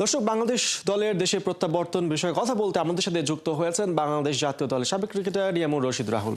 দর্শক, বাংলাদেশ দলের দেশে প্রত্যাবর্তন বিষয়ে কথা বলতে আমাদের সাথে যুক্ত হয়েছেন বাংলাদেশ জাতীয় দলের সাবেক ক্রিকেটার নিয়ামুর রশিদ রাহুল।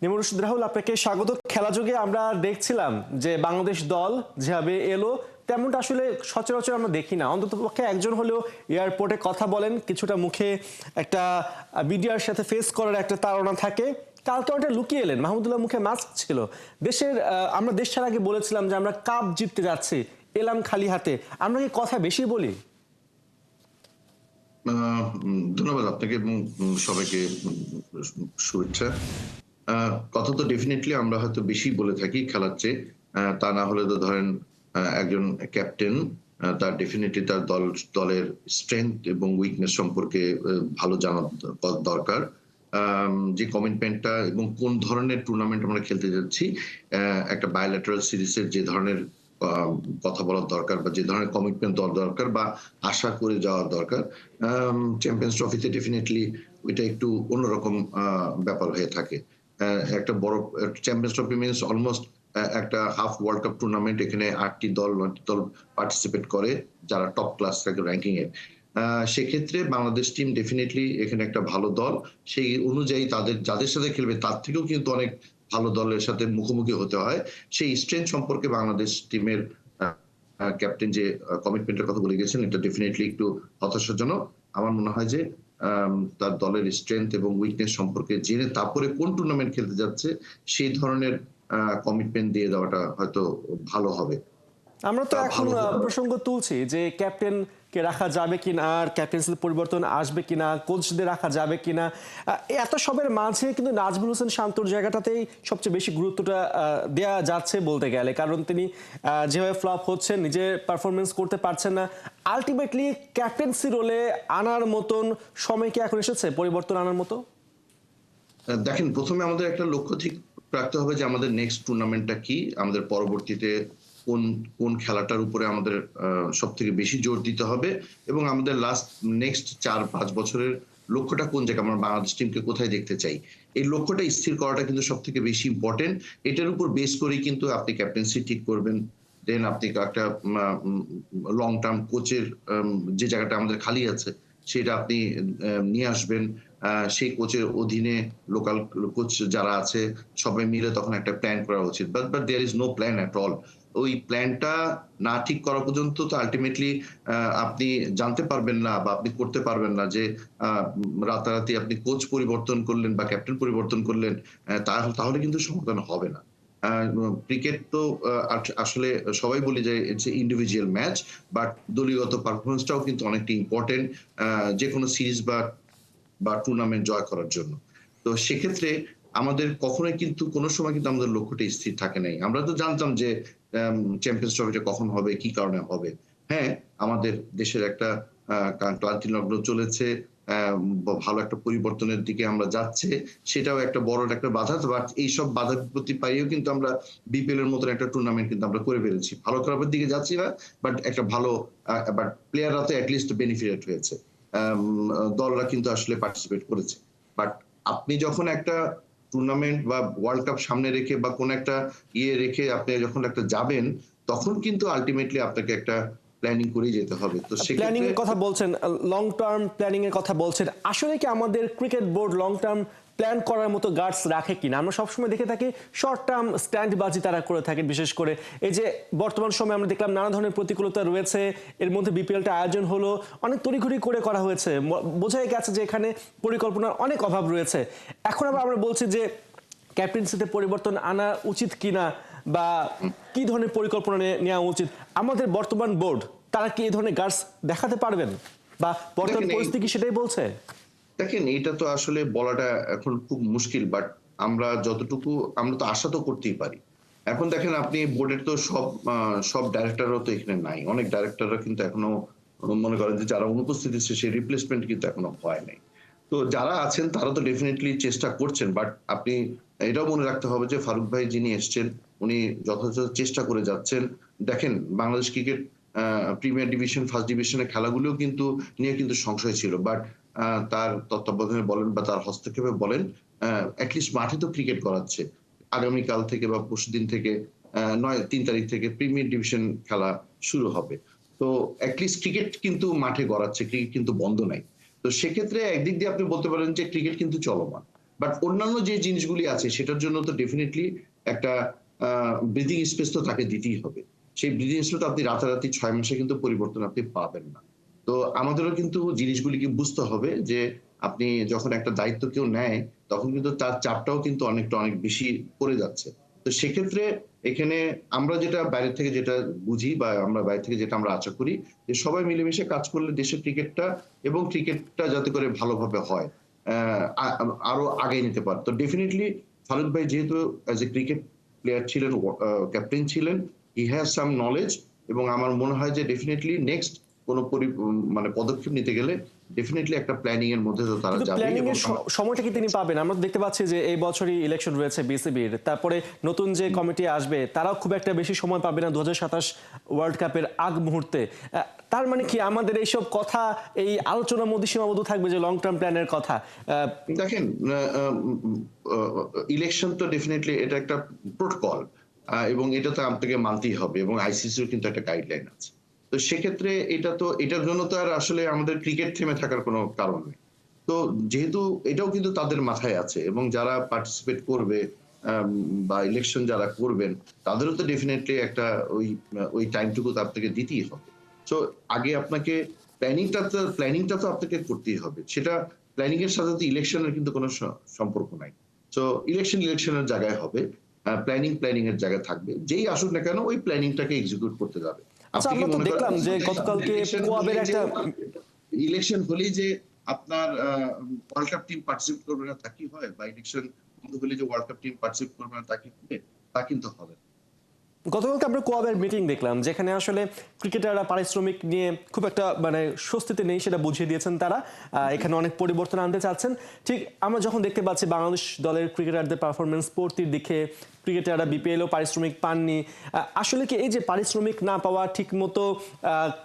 নিয়ামুর রশিদ রাহুল, আপনাকে স্বাগত। খেলা যুগে আমরা দেখছিলাম যে বাংলাদেশ দল যেভাবে এলো তেমনটা আসলে সচরাচর আমরা দেখি না। অন্ততপক্ষে একজন হলেও এয়ারপোর্টে কথা বলেন, কিছুটা মুখে একটা মিডিয়ার সাথে ফেস করার একটা তাড়না থাকে। কালকে অনেকটা লুকিয়ে এলেন, মাহমুদুল্লাহ মুখে মাস্ক ছিল। দেশের আমরা দেশ ছাড়ার আগে বলেছিলাম যে আমরা কাপ জিততে যাচ্ছি, এলাম খালি হাতে। আমরা কি কথা বেশি বলি? ধন্যবাদ আপনাকে এবং সবাইকে শুভেচ্ছা। কথা তো ডেফিনেটলি আমরা হয়তো বেশি বলে থাকি খেলার চেয়ে। তা না হলে তো ধরেন একজন ক্যাপ্টেন তার ডেফিনেটলি তার দলের স্ট্রেংথ এবং উইকনেস সম্পর্কে ভালো জানা দরকার। যে কমিটমেন্টটা এবং কোন ধরনের টুর্নামেন্ট আমরা খেলতে যাচ্ছি, একটা বায়োল্যাটারাল সিরিজের যে ধরনের কথা বলার দরকার বা যে ধরনের কমিটমেন্ট দরকার বা আশা করে যাওয়ার দরকার, চ্যাম্পিয়ন্স ট্রফিতে ডেফিনেটলি ওইটা একটু অন্যরকম ব্যাপার হয়ে থাকে। একটা বড় চ্যাম্পিয়ন্স ট্রফি মিনস অলমোস্ট একটা হাফ ওয়ার্ল্ড কাপ টুর্নামেন্ট। এখানে 8টি দল 9টি দল পার্টিসিপেট করে যারা টপ ক্লাস থাকে র্যাঙ্কিং এর। সেক্ষেত্রে বাংলাদেশ টিম ডেফিনেটলি এখানে একটা ভালো দল। সেই অনুযায়ী তাদের যাদের সাথে খেলবে তার থেকেও কিন্তু অনেক ভালো দলের সাথে মুখোমুখি হতে হয়। সেই স্ট্রেংথ সম্পর্কে বাংলাদেশ টিমের ক্যাপ্টেন যে কমিটমেন্টের কথা বলে গেছেন, এটা ডেফিনেটলি একটু হতাশাজনক। আমার মনে হয় যে তার দলের স্ট্রেংথ এবং উইকনেস সম্পর্কে জেনে তারপরে কোন টুর্নামেন্ট খেলতে যাচ্ছে সেই ধরনের কমিটমেন্ট দিয়ে দেওয়াটা হয়তো ভালো হবে। আমরা তো এখন প্রসঙ্গ তুলছি যে ক্যাপ্টেনকে রাখা যাবে কিনা, আর ক্যাপ্টেন্সিতে পরিবর্তন আসবে কিনা, কোচদের রাখা যাবে কিনা। এত সবের মাঝে কিন্তু নাজমুল হোসেন শান্তর জায়গাটাতেই সবচেয়ে বেশি গুরুত্বটা দেয়া যাচ্ছে বলতে গেলে, কারণ তিনি যেভাবে ফ্লপ হচ্ছেন, নিজে পারফরমেন্স করতে পারছেন না। আলটিমেটলি ক্যাপ্টেন্সি রোলে আনার মতন সময় কি এখন এসেছে, পরিবর্তন আনার মতো? দেখেন, প্রথমে আমাদের একটা লক্ষ্য ঠিক রাখতে হবে যে আমাদের নেক্সট টুর্নামেন্টটা কি, আমাদের পরবর্তীতে কোন কোন খেলাটার উপরে আমাদের সব থেকে বেশি জোর দিতে হবে এবং আমাদের নেক্সট 4-5 বছরের লক্ষ্যটা কোন জায়গায়, আমরা বাংলাদেশ টিমকে কোথায় দেখতে চাই, এই লক্ষ্যটা স্থির করাটা কিন্তু সব থেকে বেশি ইম্পর্টেন্ট। এটার উপর বেস করেই কিন্তু আপনি ক্যাপ্টেন্সি ঠিক করবেন। দেন আপনি একটা লং টার্ম কোচের যে জায়গাটা আমাদের খালি আছে সেটা আপনি নিয়ে আসবেন। সেই কোচের অধীনে লোকাল কোচ যারা আছে সবাই মিলে তখন একটা প্ল্যান করা উচিত। But there is no plan at all. ওই প্ল্যানটা না ঠিক করা পর্যন্ত তো আল্টিমেটলি আপনি জানতে পারবেন না বা আপনি করতে পারবেন না যে রাতারাতি আপনি কোচ পরিবর্তন করলেন বা ক্যাপ্টেন পরিবর্তন করলেন, তাহলে কিন্তু সমাধান হবে না। ক্রিকেট তো আসলে সবাই বলি যে it's a individual match, but দলীয়গত পারফরম্যান্সটাও কিন্তু অনেকটা ইম্পর্টেন্ট যেকোনো সিরিজ বা টুর্নামেন্ট জয় করার জন্য। তো সেক্ষেত্রে আমাদের কখনোই কিন্তু কোনো সময় কিন্তু আমাদের লক্ষ্যটা স্থির থাকে নাই। আমরা তো জানতাম যে চ্যাম্পিয়ন্স ট্রফিটা কখন হবে, কি কারণে হবে। হ্যাঁ, আমাদের দেশের একটা ক্লান্তি লগ্ন চলেছে। ভালো একটা পরিবর্তনের দিকে আমরা যাচ্ছে। সেটাও একটা বড় একটা বাধা। বাট এইসব বাধা বিপত্তি পাইয়েও কিন্তু আমরা বিপিএল এর মতন একটা টুর্নামেন্ট কিন্তু আমরা করে ফেলেছি। ভালো খারাপের দিকে যাচ্ছি না, বাট একটা ভালো বাট প্লেয়াররা তো এট লিস্ট বেনিফিটেড হয়েছে। দলরা কিন্তু আসলে পার্টিসিপেট করেছে। বাট আপনি যখন একটা টুর্নামেন্ট বা ওয়ার্ল্ড কাপ সামনে রেখে বা কোন একটা রেখে আপনি যখন একটা যাবেন, তখন কিন্তু আল্টিমেটলি আপনাকে একটা প্ল্যানিং করেই যেতে হবে। তো প্ল্যানিং সেক্ষেত্রে এর কথা বলছেন, লং টার্ম প্ল্যানিং এর কথা বলছেন। আসলে কি আমাদের cricket board long term plan করার মতো গার্ডস রাখে কিনা? আমরা সবসময় দেখে থাকি শর্ট টার্ম স্ট্যান্ডবাজি তারা করে থাকেন। বিশেষ করে এই যে বর্তমান সময়ে আমরা দেখলাম নানা ধরনের প্রতিকূলতা রয়েছে, এর মধ্যে বিপিএলটা আয়োজন হলো, অনেক তড়িঘড়ি করে করা হয়েছে, বোঝাই গেছে যে এখানে পরিকল্পনার অনেক অভাব রয়েছে। এখন আবার আমরা বলছি যে ক্যাপ্টেন্সিতে পরিবর্তন আনা উচিত কিনা বা কি ধরনের পরিকল্পনা নেওয়া উচিত, আমাদের বর্তমান বোর্ড তারা কি এই ধরনের গার্ডস দেখাতে পারবেন বা বর্তমান পরিস্থিতি সেটাই বলছে? দেখেন, এটা তো আসলে বলাটা এখন খুব মুশকিল, বাট আমরা যতটুকু আমরা তো আশা তো করতেই পারি। এখন দেখেন, আপনি বোর্ডের তো সব ডাইরেক্টররাও তো এখানে নাই। অনেক ডাইরেক্টররা কিন্তু এখনো মনে করেন যে যারা অনুপস্থিত আছে সেই রিপ্লেসমেন্ট কিন্তু এখনো হয় নাই। তো যারা আছেন তারা তো ডেফিনিটলি চেষ্টা করছেন, বাট আপনি এটাও মনে রাখতে হবে যে ফারুক ভাই যিনি এসছেন উনি যথাযথ চেষ্টা করে যাচ্ছেন। দেখেন, Bangladesh cricket premier division, first ডিভিশনের খেলাগুলোও কিন্তু নিয়ে কিন্তু সংশয় ছিল। বাট তার তত্ত্বাবধানে বলেন বা তার হস্তক্ষেপে বলেন, এট লিস্ট মাঠে তো ক্রিকেট করাচ্ছে। আগামীকাল থেকে বা পরশুদিন থেকে ৩ তারিখ থেকে প্রিমিয়ার ডিভিশন খেলা শুরু হবে। তো অ্যাটলিস্ট ক্রিকেট কিন্তু মাঠে গড়াচ্ছে, ক্রিকেট কিন্তু বন্ধ নাই। তো সেক্ষেত্রে একদিক দিয়ে আপনি বলতে পারেন যে ক্রিকেট কিন্তু চলমান। বাট অন্যান্য যে জিনিসগুলি আছে সেটার জন্য তো ডেফিনিটলি একটা ব্রিদিং স্পেস তো তাকে দিতেই হবে। সেই ব্রিদিং স্পেস আপনি রাতারাতি ৬ মাসে কিন্তু পরিবর্তন আপনি পাবেন না। তো আমাদেরও কিন্তু জিনিসগুলিকে বুঝতে হবে যে আপনি যখন একটা দায়িত্ব কেউ নেয় তখন কিন্তু তার চাপটাও কিন্তু অনেক বেশি পড়ে যাচ্ছে। তো সেক্ষেত্রে এখানে আমরা যেটা বাইরে থেকে যেটা বুঝি বা আমরা বাইরে থেকে যেটা আমরা আশা করি যে সবাই মিলেমিশে কাজ করলে দেশের ক্রিকেটটা এবং ক্রিকেটটা যাতে করে ভালোভাবে হয়। আরো আগায় নিতে পারে। তো ডেফিনিটলি ফারুক ভাই যেহেতু অ্যাজ এ ক্রিকেট প্লেয়ার ছিলেন, ক্যাপ্টেন ছিলেন, হি হ্যাজ সাম নলেজ এবং আমার মনে হয় যে ডেফিনিটলি নেক্সট কোন মানে পদক্ষেপ নিতে গেলে ডেফিনিটলি একটা প্ল্যানিং এর মধ্যে তো তারা কিন্তু যাবেই প্ল্যানিং এবং এর সময়টা কি তিনি পাবেন? আমরা তো দেখতে পাচ্ছি যে এই বছরই ইলেকশন রয়েছে বিসিবির, তারপরে নতুন যে কমিটি আসবে তারাও খুব একটা বেশি সময় পাবে না 2027 ওয়ার্ল্ড কাপের আগ মুহূর্তে। তার মানে কি আমাদের এইসব কথা এই আলোচনার মধ্যে সীমাবদ্ধ থাকবে যে লং টার্ম প্ল্যানের কথা? দেখেন ইলেকশন তো ডেফিনিটলি এটা একটা প্রোটোকল এবং এটা তো আপনাকে মানতেই হবে এবং আইসিসির কিন্তু একটা গাইডলাইন আছে। তো সেক্ষেত্রে এটা তো এটার জন্য তো আর আসলে আমাদের ক্রিকেট থেমে থাকার কোনো কারণ নেই। তো যেহেতু এটাও কিন্তু তাদের মাথায় আছে এবং যারা পার্টিসিপেট করবে আম বা ইলেকশন যারা করবেন তাদেরও তো ডেফিনিটলি একটা ওই টাইমটুকু তো আপনাকে দিতেই হবে। সো আগে আপনাকে প্ল্যানিংটা তো আপনাকে করতেই হবে। সেটা প্ল্যানিং এর সাথে তো ইলেকশনের কিন্তু কোনো সম্পর্ক নাই। সো ইলেকশনের জায়গায় হবে। প্ল্যানিং এর জায়গায় থাকবে। যেই আসুক না কেন ওই প্ল্যানিংটাকে এক্সিকিউট করতে যাবে। আচ্ছা, আপনি কি আমরা তো মনে করেন দেখলাম যে গতকালকে কোয়াবের একটা ইলেকশন হলেই যে আপনার ওয়ার্ল্ড কাপ টিম পার্টিসিপেট করবে না তা কি হয়? বা ইলেকশন বন্ধ হলে যে ওয়ার্ল্ড কাপ টিম পার্টিসিপেট করবে না তা কি হবে? তা কিন্তু হবে না। গতকালকে আমরা কোয়াবের মিটিং দেখলাম যেখানে আসলে ক্রিকেটাররা পারিশ্রমিক নিয়ে খুব একটা মানে স্বস্তিতে নেই, সেটা বুঝিয়ে দিয়েছেন তারা। এখানে অনেক পরিবর্তন আনতে চাচ্ছেন। ঠিক আমরা যখন দেখতে পাচ্ছি বাংলাদেশ দলের ক্রিকেটারদের পারফরমেন্স পড়তির দিকে, ক্রিকেটাররা বিপিএলও পারিশ্রমিক পাননি। আসলে কি এই যে পারিশ্রমিক না পাওয়া, ঠিক মতো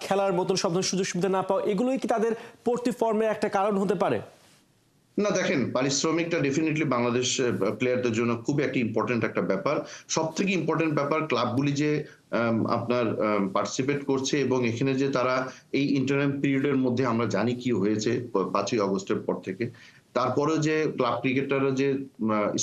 খেলার মতন সব ধরনের সুযোগ সুবিধা না পাওয়া, এগুলোই কি তাদের পড়তি ফর্মের একটা কারণ হতে পারে? না দেখেন পারিশ্রমিকটা ডেফিনিটলি বাংলাদেশ প্লেয়ারদের জন্য খুব একটা ইম্পর্টেন্ট একটা ব্যাপার। সবথেকে ইম্পর্টেন্ট ব্যাপার ক্লাবগুলি যে আপনার পার্টিসিপেট করছে এবং এখানে যে তারা এই ইন্টারিম পিরিয়ড এর মধ্যে আমরা জানি কি হয়েছে ৫ই আগস্টের পর থেকে। তারপরেও যে ক্লাব ক্রিকেটাররা যে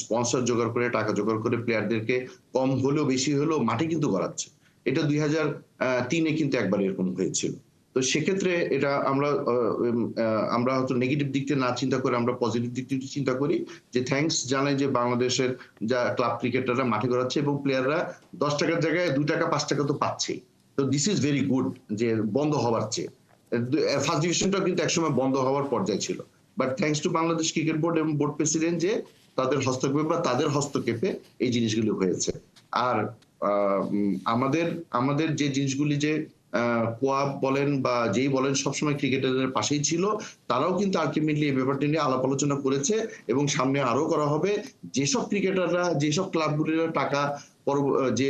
স্পন্সর জোগাড় করে টাকা জোগাড় করে প্লেয়ারদেরকে কম হলেও বেশি হলেও মাঠে কিন্তু গড়াচ্ছে। এটা ২০০৩ এ কিন্তু একবার এরকম হয়েছিল। তো সেক্ষেত্রে এটা আমরা হয়তো নেগেটিভ দিকটা না চিন্তা করে আমরা পজিটিভ দিক থেকে চিন্তা করি যে থ্যাঙ্কস জানাই যে বাংলাদেশের যা ক্লাব ক্রিকেটাররা মাঠে গড়াচ্ছে এবং প্লেয়াররা ১০ টাকার জায়গায় ২ টাকা ৫ টাকা তো পাচ্ছেই। তো দিস ইজ ভেরি গুড যে বন্ধ হওয়ার চেয়ে। ফার্স্ট ডিভিশনটাও কিন্তু একসময় বন্ধ হওয়ার পর্যায়ে ছিল। But thanks to Bangladesh cricket board এবং বোর্ড প্রেসিডেন্ট যে তাদের হস্তক্ষেপে এই জিনিসগুলো হয়েছে। আর আমাদের যে জিনিসগুলি যে কোয়াব বলেন বা যেই বলেন সবসময় ক্রিকেটারদের পাশেই ছিল। তারাও কিন্তু আলটিমেটলি এই ব্যাপারটা নিয়ে আলাপ আলোচনা করেছে এবং সামনে আরো করা হবে। যেসব ক্রিকেটাররা যেসব ক্লাবগুলির টাকা যে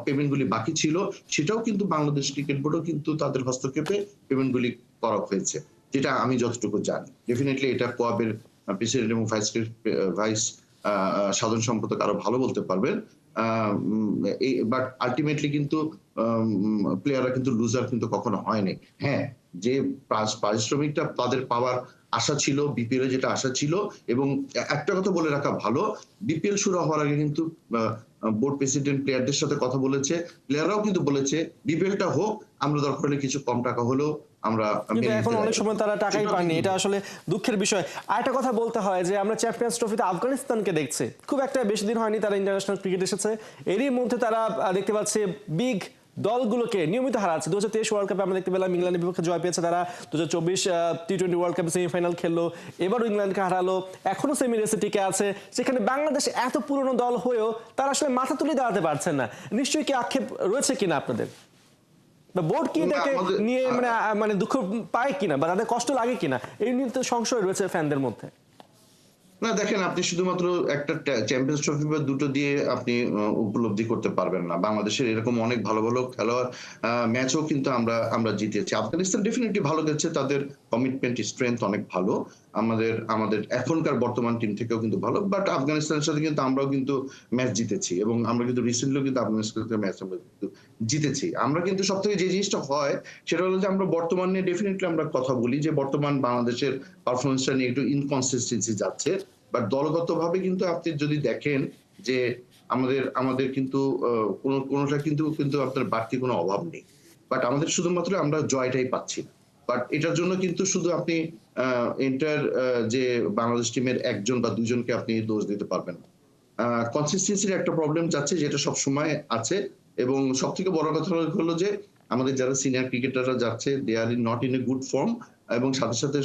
পেমেন্ট গুলি বাকি ছিল সেটাও কিন্তু বাংলাদেশ ক্রিকেট বোর্ডও কিন্তু তাদের হস্তক্ষেপে পেমেন্ট গুলি করা হয়েছে। যেটা আমি যতটুকু জানি। ডেফিনিটলি এটা কোয়াবের প্রেসিডেন্ট এবং ভাইস সাধারণ সম্পাদক আরো ভালো বলতে পারবেন। বাট আলটিমেটলি কিন্তু প্লেয়াররা কিন্তু লুজার কিন্তু কখনো হয়নি। হ্যাঁ, যে পারিশ্রমিকটা তাদের পাওয়ার আশা ছিল, বিপিএল এ যেটা আশা ছিল এবং একটা কথা বলে রাখা ভালো, বিপিএল শুরু হওয়ার আগে কিন্তু বোর্ড প্রেসিডেন্ট প্লেয়ারদের সাথে কথা বলেছে। প্লেয়াররাও কিন্তু বলেছে বিপিএলটা হোক, আমরা দরকার হলে কিছু কম টাকা হলেও আমরা কিন্তু মেনে এখন নিতে অনেক রাজি। সময় তারা টাকাই সেটাও পাননি, কিন্তু এটা আসলে দুঃখের বিষয়। আরেকটা কথা বলতে হয় যে আমরা চ্যাম্পিয়ন্স ট্রফিতে আফগানিস্তানকে দেখছি, খুব একটা বেশি দিন হয়নি তারা ইন্টারন্যাশনাল ক্রিকেট এসেছে, এরই মধ্যে তারা দেখতে পাচ্ছে বিগ দলগুলোকে নিয়মিত হারাচ্ছে। 2023 ওয়ার্ল্ড কাপে আমরা দেখতে পেলাম ইংল্যান্ডের বিপক্ষে জয় পেয়েছে তারা, 2024 টি-20 ওয়ার্ল্ড কাপে সেমিফাইনাল খেললো, এবারও ইংল্যান্ডকে হারালো, এখনো সেমি রেসে টিকে আছে। সেখানে বাংলাদেশ এত পুরনো দল হয়েও তারা আসলে মাথা তুলে দাঁড়াতে পারছেন না। নিশ্চয়ই কি আক্ষেপ রয়েছে কিনা আপনাদের, বা বোর্ড কি এটাকে নিয়ে মানে দুঃখ পায় কিনা বা তাদের কষ্ট লাগে কিনা, এই নিয়ে তো সংশয় রয়েছে ফ্যানদের মধ্যে। না দেখেন আপনি শুধুমাত্র একটা চ্যাম্পিয়ন্স ট্রফি বা দুটো দিয়ে আপনি উপলব্ধি করতে পারবেন না। বাংলাদেশের এরকম অনেক ভালো খেলোয়াড় ম্যাচও কিন্তু আমরা জিতেছি। আফগানিস্তান ডেফিনিটলি ভালো খেলছে। তাদের কমিটমেন্ট স্ট্রেংথ অনেক ভালো। আমাদের এখনকার বর্তমান টিম থেকেও কিন্তু ভালো। বাট আফগানিস্তানের সাথে কিন্তু আমরাও কিন্তু ম্যাচ জিতেছি এবং আমরা কিন্তু রিসেন্টলিও কিন্তু আফগানিস্তানের সাথে ম্যাচ আমরা কিন্তু জিতেছি। আমরা কিন্তু সবথেকে যে জিনিসটা হয় সেটা হলো যে আমরা বর্তমানে ডেফিনিটলি আমরা কথা বলি যে বর্তমান বাংলাদেশের পারফরম্যান্সটা নিয়ে একটু ইনকনসিস্টেন্সি যাচ্ছে। বাট দলগতভাবে কিন্তু আপনি যদি দেখেন যে আমাদের কিন্তু কোনটা কিন্তু আপনার বাড়তি কোনো অভাব নেই। বাট আমাদের শুধুমাত্র আমরা জয়টাই পাচ্ছি না। বাট এটার জন্য কিন্তু শুধু আপনি এন্টায়ার যে বাংলাদেশ টিমের ১ জন বা ২ জনকে আপনি দোষ দিতে পারবেন না। কনসিস্টেন্সির একটা প্রবলেম যাচ্ছে যেটা সবসময় আছে এবং সবথেকে বড় কথা হলো যে আমাদের যারা সিনিয়র ক্রিকেটাররা যাচ্ছে they are not in a good form এবং সাথে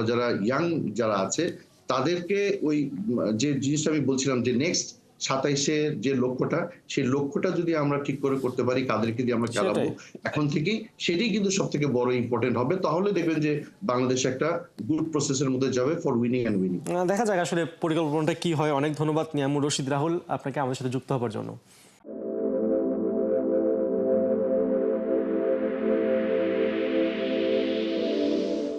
যারা ইয়াং যারা আছে তাদেরকে ওই যে জিনিসটা আমি বলছিলাম যে নেক্সট ২৭ এ যে লক্ষ্যটা সেই লক্ষ্যটা যদি আমরা ঠিক করে করতে পারি কাদেরকে দিয়ে আমরা খেলাবো সেটাই। এখন থেকেই সেটাই কিন্তু সবথেকে বড় ইম্পর্টেন্ট হবে। তাহলে দেখবেন যে বাংলাদেশ একটা গুড প্রসেসের মধ্যে যাবে ফর উইনিং অ্যান্ড উইনিং। দেখা যাক আসলে পরিকল্পনাটা কি হয়। অনেক ধন্যবাদ নিয়ামুর রশিদ রাহুল আপনাকে আমাদের সাথে যুক্ত হবার জন্য।